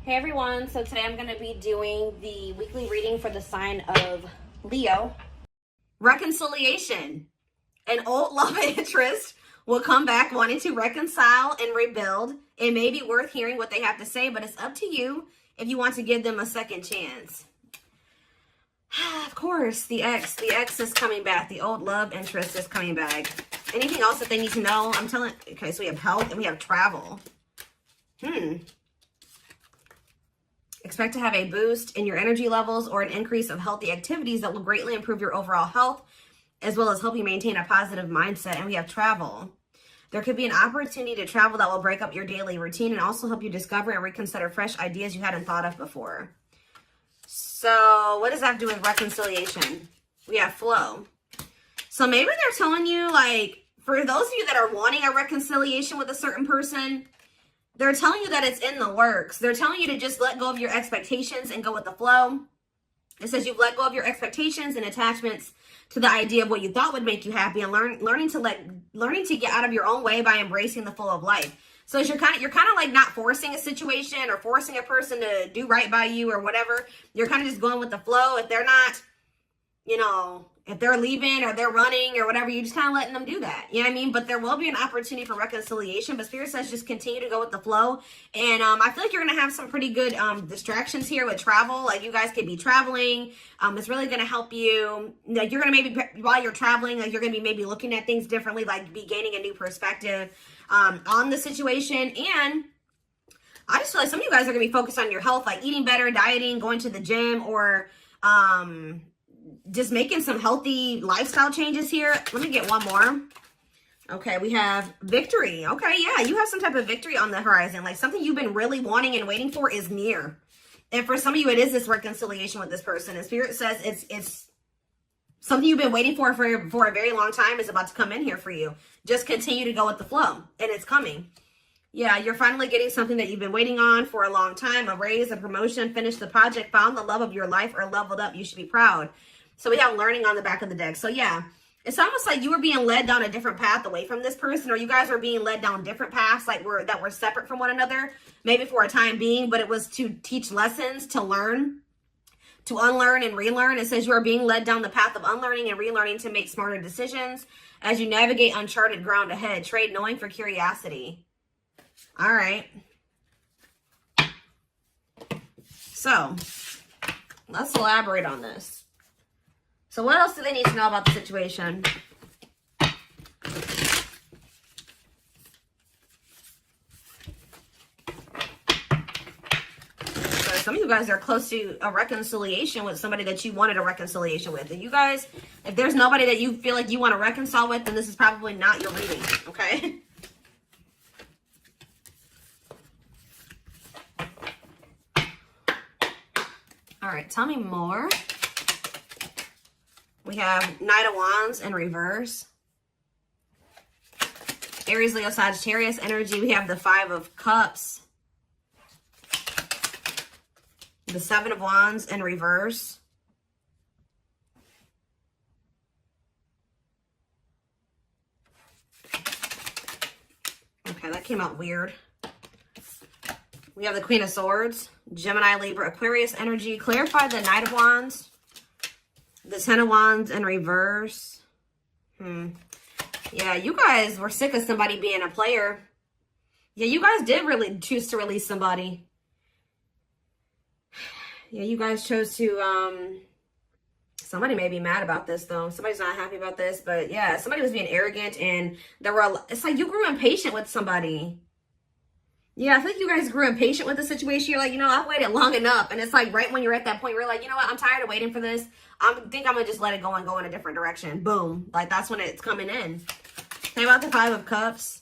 Hey everyone, so today I'm going to be doing the weekly reading for the sign of Leo. Reconciliation. An old love interest will come back wanting to reconcile and rebuild. It may be worth hearing what they have to say, but it's up to you if you want to give them a second chance. Of course, the ex is coming back. The old love interest is coming back. Anything else that they need to know? Okay, so we have health and we have travel. Expect to have a boost in your energy levels or an increase of healthy activities that will greatly improve your overall health, as well as help you maintain a positive mindset. And we have travel. There could be an opportunity to travel that will break up your daily routine and also help you discover and reconsider fresh ideas you hadn't thought of before. So what does that have to do with reconciliation? We have flow. So maybe they're telling you, like, for those of you that are wanting a reconciliation with a certain person, they're telling you that it's in the works. They're telling you to just let go of your expectations and go with the flow. It says you've let go of your expectations and attachments to the idea of what you thought would make you happy, and learning to get out of your own way by embracing the flow of life. So you're kind of like not forcing a situation or forcing a person to do right by you or whatever. You're kind of just going with the flow. If they're not, if they're leaving or they're running or whatever, you're just kind of letting them do that. You know what I mean? But there will be an opportunity for reconciliation. But Spirit says just continue to go with the flow. And I feel like you're going to have some pretty good distractions here with travel. Like you guys could be traveling. It's really going to help you. Like you're going to maybe, while you're traveling, like you're going to be maybe looking at things differently, like be gaining a new perspective on the situation. And I just feel like some of you guys are going to be focused on your health, like eating better, dieting, going to the gym, or just making some healthy lifestyle changes here. Let me get one more. Okay, we have victory. Okay, yeah, you have some type of victory on the horizon. Like something you've been really wanting and waiting for is near. And for some of you, it is this reconciliation with this person. And Spirit says it's something you've been waiting for a very long time is about to come in here for you. Just continue to go with the flow, and it's coming. Yeah, you're finally getting something that you've been waiting on for a long time. A raise, a promotion, finish the project, found the love of your life, or leveled up. You should be proud. So we have learning on the back of the deck. So yeah, it's almost like you were being led down a different path away from this person, or you guys were being led down different paths that were separate from one another, maybe for a time being, but it was to teach lessons, to learn, to unlearn and relearn. It says you are being led down the path of unlearning and relearning to make smarter decisions as you navigate uncharted ground ahead. Trade knowing for curiosity. All right. So let's elaborate on this. So what else do they need to know about the situation? So some of you guys are close to a reconciliation with somebody that you wanted a reconciliation with. And you guys, if there's nobody that you feel like you want to reconcile with, then this is probably not your reading, okay? All right, tell me more. We have Knight of Wands in reverse. Aries, Leo, Sagittarius energy. We have the Five of Cups. The Seven of Wands in reverse. Okay, that came out weird. We have the Queen of Swords, Gemini, Libra, Aquarius energy. Clarify the Knight of Wands. The Ten of Wands in reverse. Yeah, you guys were sick of somebody being a player. Yeah, you guys did really choose to release somebody. Yeah, you guys chose to, somebody may be mad about this though. Somebody's not happy about this, but yeah, somebody was being arrogant and it's like you grew impatient with somebody. Yeah, I think you guys grew impatient with the situation. You're like, I've waited long enough. And it's like right when you're at that point, you're like, you know what? I'm tired of waiting for this. I think I'm going to just let it go and go in a different direction. Boom. Like that's when it's coming in. Think about the Five of Cups,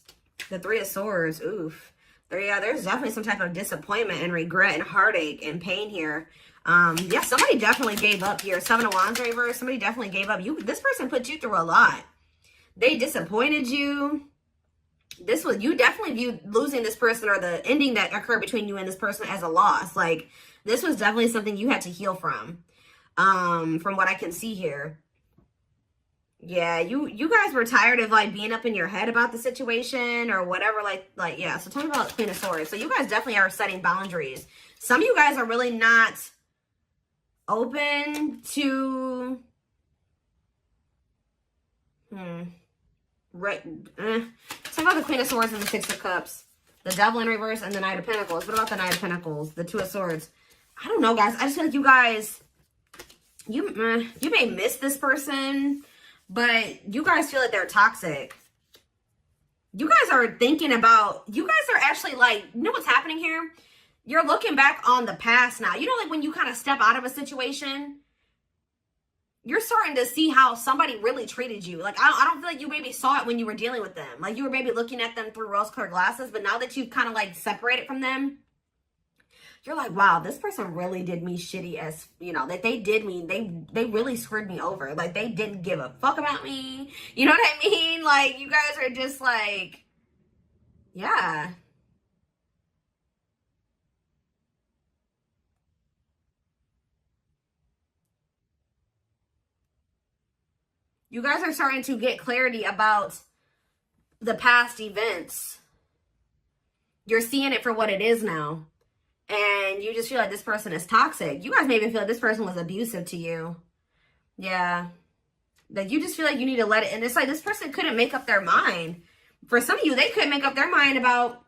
the Three of Swords. Oof. There's definitely some type of disappointment and regret and heartache and pain here. Yeah, somebody definitely gave up here. Seven of Wands reverse. Somebody definitely gave up. This person put you through a lot. They disappointed you. You definitely viewed losing this person or the ending that occurred between you and this person as a loss. Like this was definitely something you had to heal from what I can see here. Yeah, you guys were tired of like being up in your head about the situation or whatever, like yeah. So tell me about Queen of Swords. So you guys definitely are setting boundaries. Some of you guys are really not open to right. Talk about the Queen of Swords and the Six of Cups, the Devil in reverse, and the Knight of Pentacles. What about the Knight of Pentacles, the Two of Swords? I don't know, guys. I just feel like you guys, you may miss this person, but you guys feel like they're toxic. You guys are thinking about, you guys are actually like, you know what's happening here? You're looking back on the past now. You know, like when you kind of step out of a situation, you're starting to see how somebody really treated you. Like, I don't feel like you maybe saw it when you were dealing with them. Like, you were maybe looking at them through rose-colored glasses, but now that you've kind of, like, separated from them, you're like, wow, this person really did me shitty as, you know, that they did me. They really screwed me over. Like, they didn't give a fuck about me. You know what I mean? Like, you guys are just like, yeah. You guys are starting to get clarity about the past events. You're seeing it for what it is now. And you just feel like this person is toxic. You guys maybe feel like this person was abusive to you. Yeah. That you just feel like you need to let it. And it's like this person couldn't make up their mind. For some of you, they couldn't make up their mind about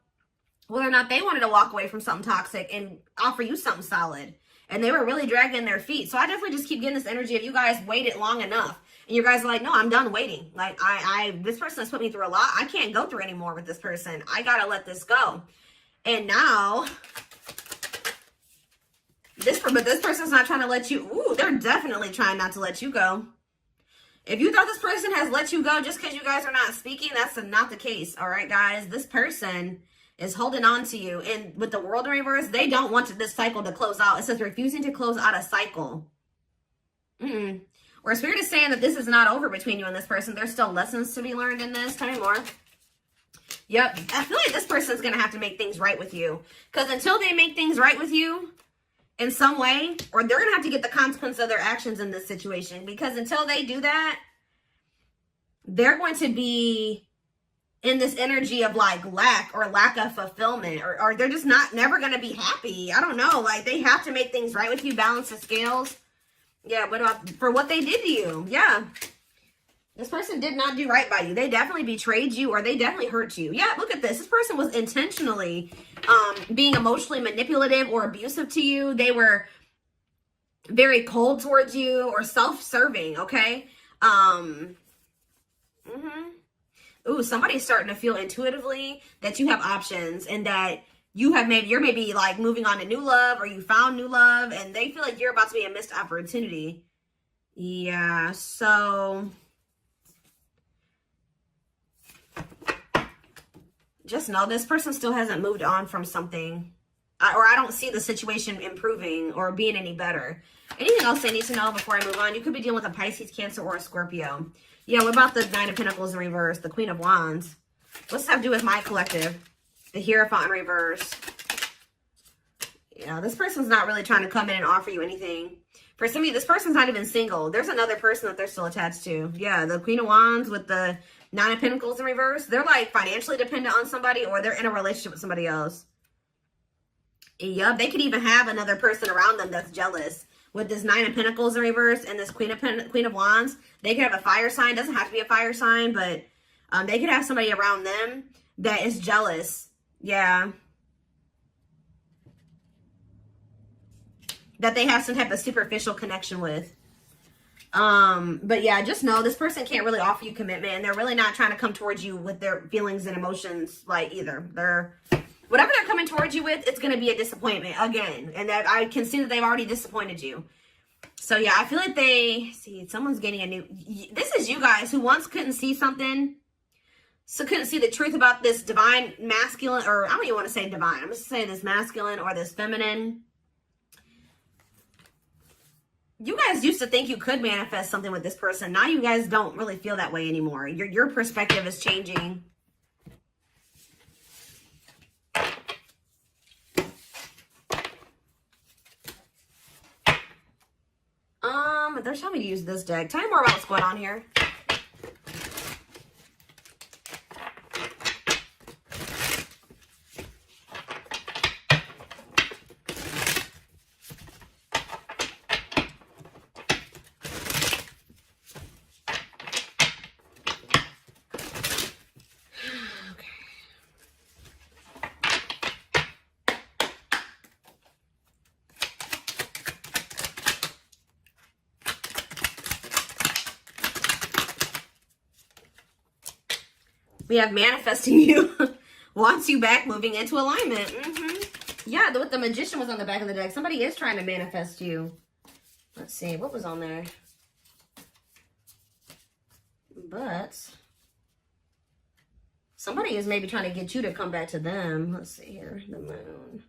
whether or not they wanted to walk away from something toxic and offer you something solid. And they were really dragging their feet. So I definitely just keep getting this energy of you guys waited long enough. And you guys are like, no, I'm done waiting. Like, this person has put me through a lot. I can't go through anymore with this person. I got to let this go. And now, this person's not trying to let you, ooh, they're definitely trying not to let you go. If you thought this person has let you go just because you guys are not speaking, that's not the case. All right, guys, this person is holding on to you. And with the World in reverse, they don't want this cycle to close out. It says refusing to close out a cycle. Or Spirit is saying that this is not over between you and this person. There's still lessons to be learned in this. Tell me more. Yep. I feel like this person's going to have to make things right with you. Because until they make things right with you in some way, or they're going to have to get the consequence of their actions in this situation. Because until they do that, they're going to be in this energy of like lack of fulfillment. Or they're just never going to be happy. I don't know. Like they have to make things right with you. Balance the scales. Yeah, what about for what they did to you? Yeah. This person did not do right by you. They definitely betrayed you or they definitely hurt you. Yeah, look at this. This person was intentionally being emotionally manipulative or abusive to you. They were very cold towards you or self-serving, okay? Ooh, somebody's starting to feel intuitively that you have options and that you're maybe like moving on to new love or you found new love and they feel like you're about to be a missed opportunity. Yeah, so just know this person still hasn't moved on from something. Or I don't see the situation improving or being any better. Anything else I need to know before I move on? You could be dealing with a Pisces, Cancer, or a Scorpio. Yeah, what about the Nine of Pentacles in reverse, the Queen of Wands? What's that have to do with my collective? The Hierophant in reverse. Yeah, this person's not really trying to come in and offer you anything. For some of you, this person's not even single. There's another person that they're still attached to. Yeah, the Queen of Wands with the Nine of Pentacles in reverse. They're like financially dependent on somebody or they're in a relationship with somebody else. Yep, they could even have another person around them that's jealous. With this Nine of Pentacles in reverse and this Queen of Wands, they could have a fire sign. Doesn't have to be a fire sign, but they could have somebody around them that is jealous. Yeah. That they have some type of superficial connection with. But yeah, just know this person can't really offer you commitment and they're really not trying to come towards you with their feelings and emotions like either. Whatever they're coming towards you with, it's going to be a disappointment again. And that I can see that they've already disappointed you. So yeah, I feel like someone's getting this is you guys who once couldn't see something. So couldn't see the truth about this divine masculine, or I don't even want to say divine. I'm just saying this masculine or this feminine. You guys used to think you could manifest something with this person. Now you guys don't really feel that way anymore. Your perspective is changing. They're telling me to use this deck. Tell me more about what's going on here. We have manifesting you. Wants you back, moving into alignment. Yeah, with the Magician was on the back of the deck. Somebody is trying to manifest you. Let's see. What was on there? But somebody is maybe trying to get you to come back to them. Let's see here. The Moon.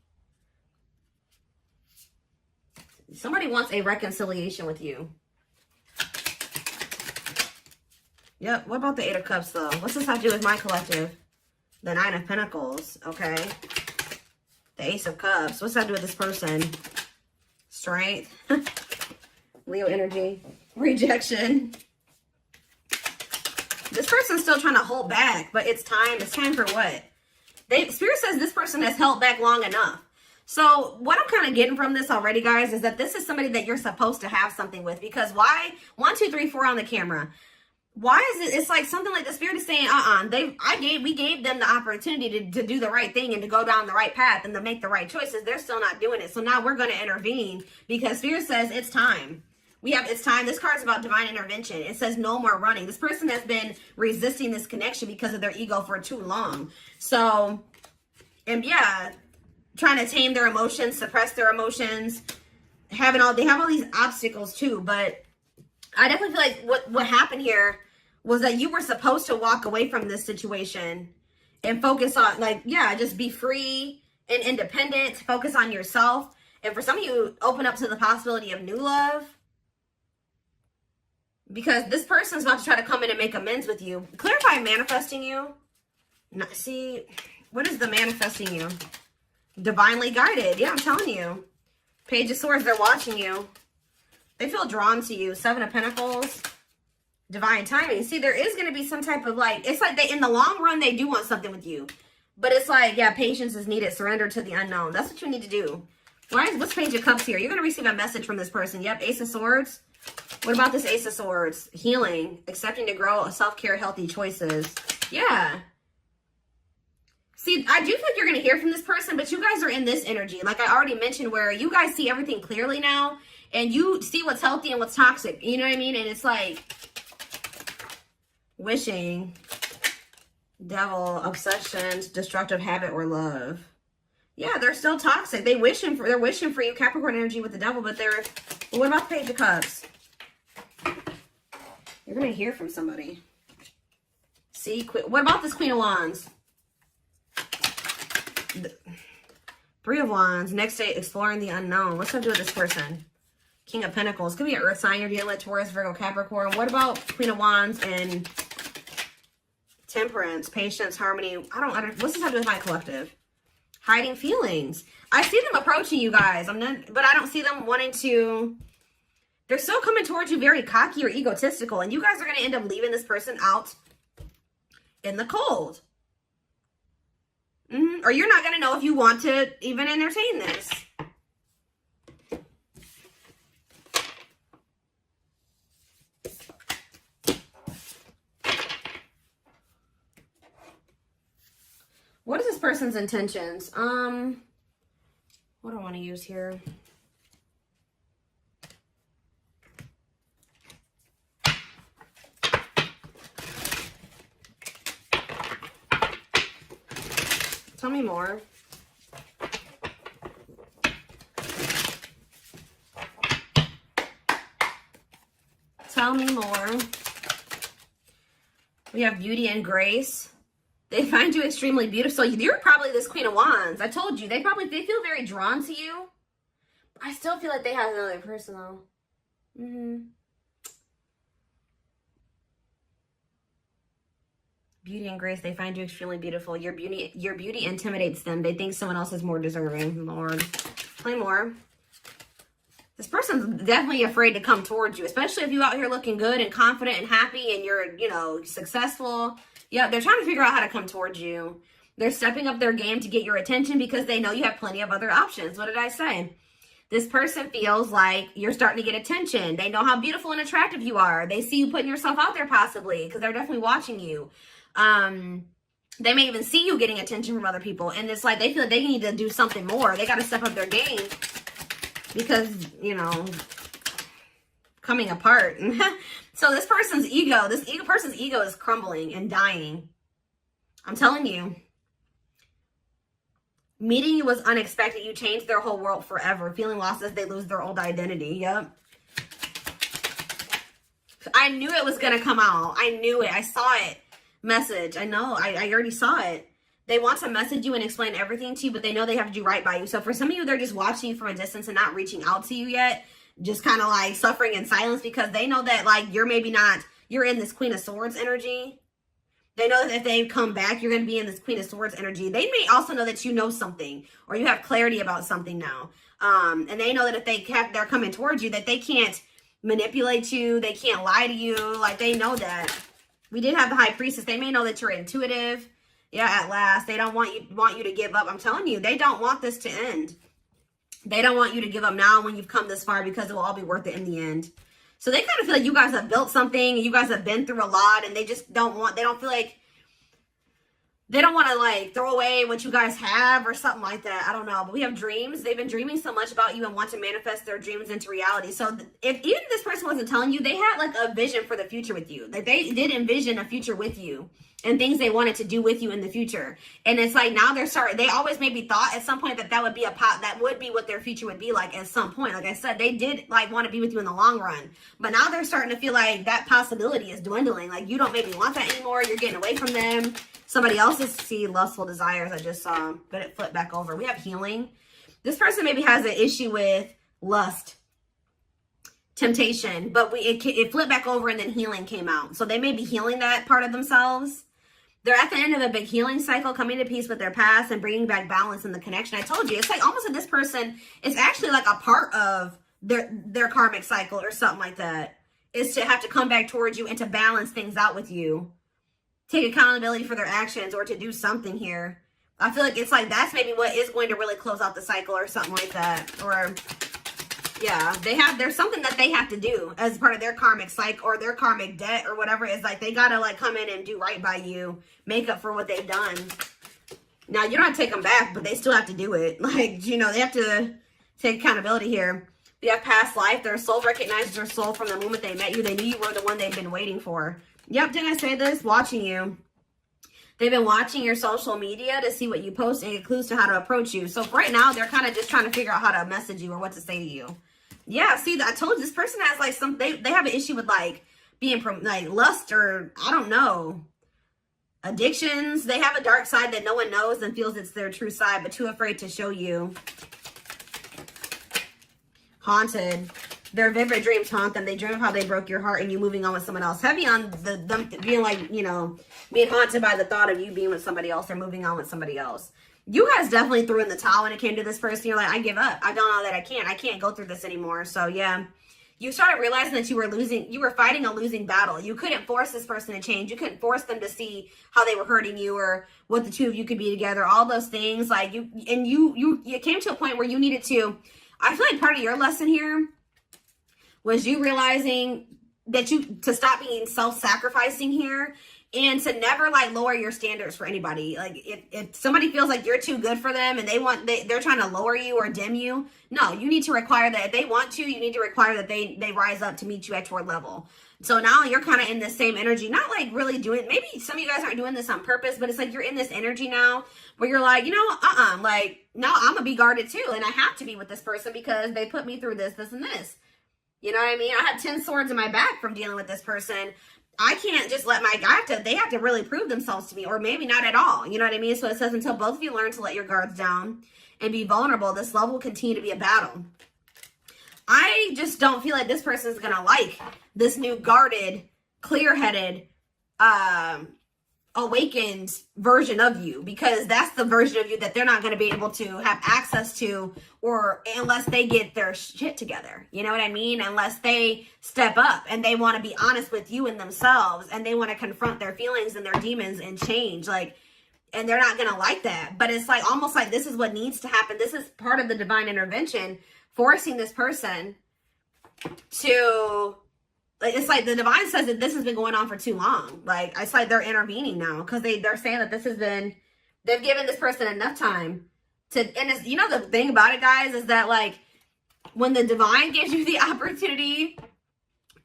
Somebody wants a reconciliation with you. Yep. What about the Eight of Cups, though? What's this have to do with my collective? The Nine of Pentacles. Okay. The Ace of Cups. What's that to do with this person? Strength. Leo energy. Rejection. This person's still trying to hold back, but it's time. It's time for what? Spirit says this person has held back long enough. So what I'm kind of getting from this already, guys, is that this is somebody that you're supposed to have something with. Because why? 1, 2, 3, 4 on the camera. Why is it? It's like something like the Spirit is saying, we gave them the opportunity to do the right thing and to go down the right path and to make the right choices. They're still not doing it. So now we're going to intervene because Spirit says it's time. It's time. This card's about divine intervention. It says no more running. This person has been resisting this connection because of their ego for too long. So, and yeah, trying to tame their emotions, suppress their emotions, they have all these obstacles too. But I definitely feel like what happened here was that you were supposed to walk away from this situation and focus on, just be free and independent, focus on yourself. And for some of you, open up to the possibility of new love. Because this person's about to try to come in and make amends with you. Clarify manifesting you. See, what is the manifesting you? Divinely guided. Yeah, I'm telling you. Page of Swords, they're watching you. They feel drawn to you. Seven of Pentacles. Divine timing. See, there is going to be some type of it's like in the long run, they do want something with you. But it's like, yeah, patience is needed. Surrender to the unknown. That's what you need to do. What's Page of Cups here? You're going to receive a message from this person. Yep, Ace of Swords. What about this Ace of Swords? Healing, accepting to grow, self-care, healthy choices. Yeah. See, I do think you're going to hear from this person, but you guys are in this energy. Like I already mentioned, where you guys see everything clearly now, and you see what's healthy and what's toxic. You know what I mean? And it's like wishing, devil, obsessions, destructive habit, or love. Yeah, they're still toxic. They're wishing for you, Capricorn energy with the devil, but what about the Page of Cups? You're going to hear from somebody. See, what about this Queen of Wands? Three of Wands. Next day, exploring the unknown. What's going to do with this person? King of Pentacles. Could be an earth sign you're dealing with, Taurus, Virgo, Capricorn. What about Queen of Wands and Temperance, patience, harmony? What's this have to do with my collective? Hiding feelings. I see them approaching you guys. But I don't see them wanting to. They're still coming towards you very cocky or egotistical. And you guys are going to end up leaving this person out in the cold. Or you're not going to know if you want to even entertain this. What is this person's intentions? What do I want to use here? Tell me more. Tell me more. We have beauty and grace. They find you extremely beautiful. So you're probably this Queen of Wands. I told you. They feel very drawn to you. I still feel like they have another person though. Beauty and grace. They find you extremely beautiful. Your beauty intimidates them. They think someone else is more deserving. Lord. Play more. This person's definitely afraid to come towards you, especially if you're out here looking good and confident and happy and you're, successful. Yeah, they're trying to figure out how to come towards you. They're stepping up their game to get your attention because they know you have plenty of other options. What did I say? This person feels like you're starting to get attention. They know how beautiful and attractive you are. They see you putting yourself out there possibly because they're definitely watching you. They may even see you getting attention from other people. And it's like they feel like they need to do something more. They got to step up their game because, coming apart. So this person's ego is crumbling and dying. I'm telling you. Meeting you was unexpected. You changed their whole world forever. Feeling lost as they lose their old identity. Yep. I knew it was going to come out. I knew it. I saw it. Message. I know. I already saw it. They want to message you and explain everything to you, but they know they have to do right by you. So for some of you, they're just watching you from a distance and not reaching out to you yet. Just kind of like suffering in silence because they know that like you're maybe not, you're in this Queen of Swords energy. They know that if they come back, you're going to be in this Queen of Swords energy. They may also know that you know something or you have clarity about something now. And they know that if they're coming towards you, that they can't manipulate you. They can't lie to you. Like they know that. We did have the High Priestess. They may know that you're intuitive. Yeah, at last. They don't want you to give up. I'm telling you, they don't want this to end. They don't want you to give up now when you've come this far because it will all be worth it in the end. So they kind of feel like you guys have built something and you guys have been through a lot and they just don't want to like throw away what you guys have or something like that. I don't know. But we have dreams. They've been dreaming so much about you and want to manifest their dreams into reality. So if even this person wasn't telling you, they had like a vision for the future with you. Like they did envision a future with you and things they wanted to do with you in the future. And it's like now they always maybe thought at some point that would be that would be what their future would be like at some point. Like I said, they did like want to be with you in the long run. But now they're starting to feel like that possibility is dwindling. Like you don't maybe want that anymore. You're getting away from them. Somebody else's lustful desires I just saw, but it flipped back over. We have healing. This person maybe has an issue with lust, temptation, but it flipped back over and then healing came out. So they may be healing that part of themselves. They're at the end of a big healing cycle, coming to peace with their past and bringing back balance in the connection. I told you, it's like almost that this person is actually like a part of their karmic cycle or something like that, is to have to come back towards you and to balance things out with you. Take accountability for their actions or to do something here. I feel like it's like that's maybe what is going to really close out the cycle or something like that. Or yeah, there's something that they have to do as part of their karmic cycle or their karmic debt or whatever. It's like they gotta like come in and do right by you, make up for what they've done. Now you don't have to take them back, but they still have to do it. Like, you know, they have to take accountability here. They have past life. Their soul recognizes their soul from the moment they met you. They knew you were the one they've been waiting for. Yep, didn't I say this? Watching you. They've been watching your social media to see what you post and get clues to how to approach you. So for right now, they're kind of just trying to figure out how to message you or what to say to you. Yeah, see, I told you this person has like they have an issue with like being like lust or I don't know, addictions. They have a dark side that no one knows and feels it's their true side, but too afraid to show you. Haunted. Their vivid dreams haunt them. They dream of how they broke your heart and you moving on with someone else. Heavy on them being like, you know, being haunted by the thought of you being with somebody else or moving on with somebody else. You guys definitely threw in the towel when it came to this person. You're like, I give up. I don't know that I can't go through this anymore. So yeah, you started realizing that you were fighting a losing battle. You couldn't force this person to change. You couldn't force them to see how they were hurting you or what the two of you could be together. All those things like you came to a point where you needed to, I feel like part of your lesson here was you realizing that to stop being self-sacrificing here and to never like lower your standards for anybody. Like if somebody feels like you're too good for them and they're trying to lower you or dim you, no, you need to require that if they want to, you need to require that they rise up to meet you at your level. So now you're kind of in this same energy, not like really doing, maybe some of you guys aren't doing this on purpose, but it's like you're in this energy now where you're like, you know, like now I'm gonna be guarded too. And I have to be with this person because they put me through this, and this. You know what I mean? I had 10 swords in my back from dealing with this person. I can't just let they have to really prove themselves to me, or maybe not at all. You know what I mean? So it says, until both of you learn to let your guards down and be vulnerable, this love will continue to be a battle. I just don't feel like this person is going to like this new guarded, clear-headed, awakened version of you, because that's the version of you that they're not going to be able to have access to, or unless they get their shit together. You know what I mean? Unless they step up and they want to be honest with you and themselves, and they want to confront their feelings and their demons and change, like, and they're not going to like that. But it's like almost like this is what needs to happen. This is part of the divine intervention, forcing this person to, like, it's like the divine says that this has been going on for too long. Like, it's like they're intervening now because they're saying that this has been, they've given this person enough time to, and it's, you know, the thing about it, guys, is that like when the divine gives you the opportunity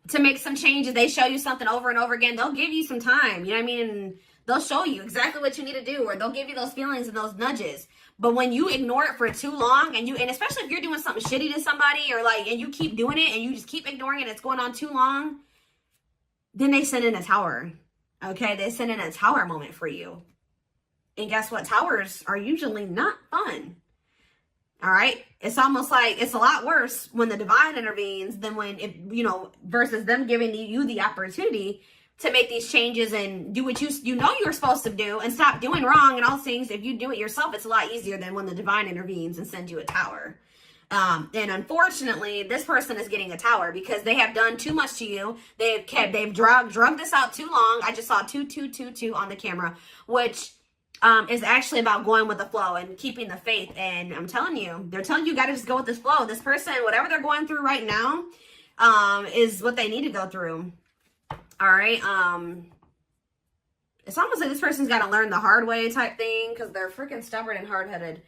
to make some changes, they show you something over and over again, they'll give you some time. You know what I mean? And They'll show you exactly what you need to do, or they'll give you those feelings and those nudges. But when you ignore it for too long, and especially if you're doing something shitty to somebody, or like, and you keep doing it and you just keep ignoring it, it's going on too long, then they send in a tower. Okay, they send in a tower moment for you. And guess what? Towers are usually not fun. All right. It's almost like it's a lot worse when the divine intervenes than when, versus them giving you the opportunity to make these changes and do what you know you're supposed to do and stop doing wrong and all things. If you do it yourself, it's a lot easier than when the divine intervenes and sends you a tower. And unfortunately, this person is getting a tower because they have done too much to you. They've drugged this out too long. I just saw 2222 on the camera, which is actually about going with the flow and keeping the faith. And I'm telling you, they're telling you got to just go with this flow. This person, whatever they're going through right now, is what they need to go through. All right. It's almost like this person's got to learn the hard way type thing because they're freaking stubborn and hard-headed.